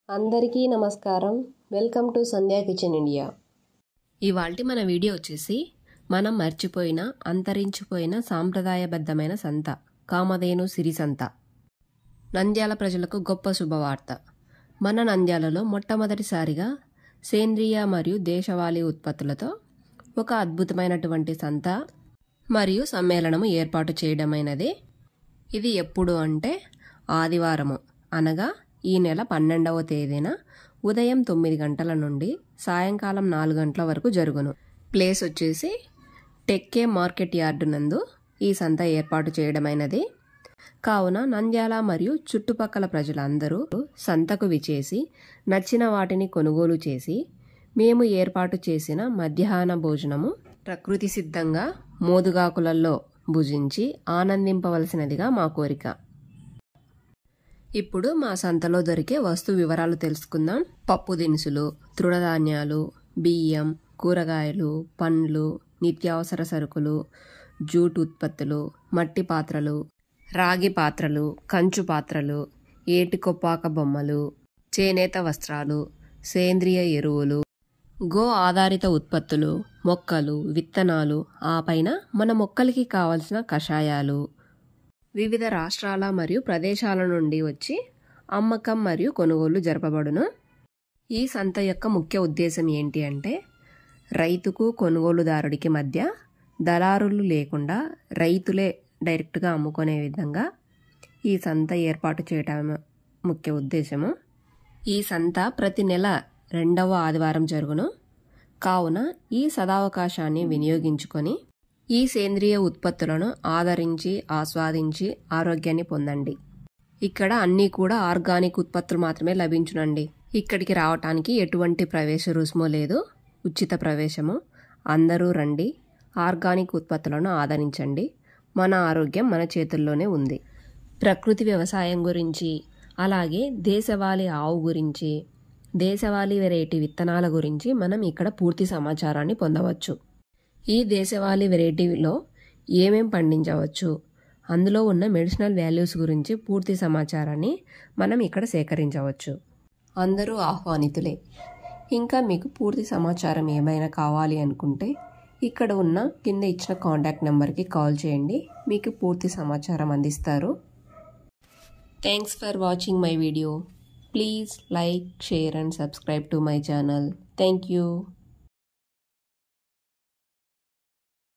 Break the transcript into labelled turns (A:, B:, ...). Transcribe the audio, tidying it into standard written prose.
A: అందరికీ నమస్కారం. Welcome to Sandhya kitchen India. ఇవాల్టి మన వీడియో వచ్చేసి మనం మర్చిపోయిన అంతరించిపోయిన సాంప్రదాయబద్ధమైన సంత కామధేను సిరి సంత. నంద్యాల ప్రజలకు గొప్ప శుభవార్త. మన నంద్యాలలో మొట్టమొదటిసారిగా సేంద్రియ మరియు దేశవాళీ ఉత్పత్తులతో ఒక అద్భుతమైనటువంటి సంత మరియు సమ్మేళనము ఏర్పాటు చేయడమైనది. ఇది ఎప్పుడు అంటే ఆదివారము అనగా ఈ నెల 12వ తేదీన ఉదయం 9 గంటల నుండి సాయంకాలం 4 గంటల వరకు జరుగును. ప్లేస్ వచ్చేసి టెక్కే మార్కెట్ యార్డు నందు ఈ సంత ఏర్పాటు చేయడమైనది. కావున నంద్యాల మరియు చుట్టుపక్కల ప్రజలందరూ సంతకు విచేసి నచ్చిన వాటిని కొనుగోలు చేసి మేము ఏర్పాటు చేసిన మధ్యాహ్న భోజనము ప్రకృతి సిద్ధంగా మోదుగాకులలో భుజించి ఆనందింపవలసినదిగా మా కోరిక. ఇప్పుడు మా సంతలో దొరికే వస్తు వివరాలు తెలుసుకుందాం. పప్పు దినుసులు, తృణధాన్యాలు, బియ్యం, కూరగాయలు, పండ్లు, నిత్యావసర సరుకులు, జూట్ ఉత్పత్తులు, మట్టి పాత్రలు, రాగి పాత్రలు, కంచు పాత్రలు, ఏటి కొప్పాక బొమ్మలు, చేనేత వస్త్రాలు, సేంద్రియ ఎరువులు, గో ఆధారిత ఉత్పత్తులు, మొక్కలు, విత్తనాలు, ఆ పైన మన మొక్కలకి కావలసిన కషాయాలు, వివిధ రాష్ట్రాల మరియు ప్రదేశాల నుండి వచ్చి అమ్మకం మరియు కొనుగోలు జరపబడును. ఈ సంత యొక్క ముఖ్య ఉద్దేశం ఏంటి అంటే రైతుకు కొనుగోలుదారుడికి మధ్య దళారులు లేకుండా రైతులే డైరెక్ట్గా అమ్ముకునే విధంగా ఈ సంత ఏర్పాటు చేయటం ముఖ్య ఉద్దేశము. ఈ సంత ప్రతి నెల 2వ ఆదివారం జరుగును. కావున ఈ సదావకాశాన్ని వినియోగించుకొని ఈ సేంద్రియ ఉత్పత్తులను ఆదరించి ఆస్వాదించి ఆరోగ్యాన్ని పొందండి. ఇక్కడ అన్నీ కూడా ఆర్గానిక్ ఉత్పత్తులు మాత్రమే లభించునండి. ఇక్కడికి రావటానికి ఎటువంటి ప్రవేశ రుసుము లేదు, ఉచిత ప్రవేశము. అందరూ రండి, ఆర్గానిక్ ఉత్పత్తులను ఆదరించండి. మన ఆరోగ్యం మన చేతుల్లోనే ఉంది. ప్రకృతి వ్యవసాయం గురించి, అలాగే దేశవాళీ ఆవు గురించి, దేశవాళీ వెరైటీ విత్తనాల గురించి మనం ఇక్కడ పూర్తి సమాచారాన్ని పొందవచ్చు. ఈ దేశవాళీ వెరైటీలో ఏమేం పండించవచ్చు, అందులో ఉన్న మెడిసినల్ వాల్యూస్ గురించి పూర్తి సమాచారాన్ని మనం ఇక్కడ సేకరించవచ్చు. అందరూ ఆహ్వానితులే. ఇంకా మీకు పూర్తి సమాచారం ఏమైనా కావాలి అనుకుంటే ఇక్కడ ఉన్న కింద ఇచ్చిన కాంటాక్ట్ నెంబర్కి కాల్ చేయండి, మీకు పూర్తి సమాచారం అందిస్తారు. Thanks for watching my video. Please like, share and subscribe to my channel. Thank you.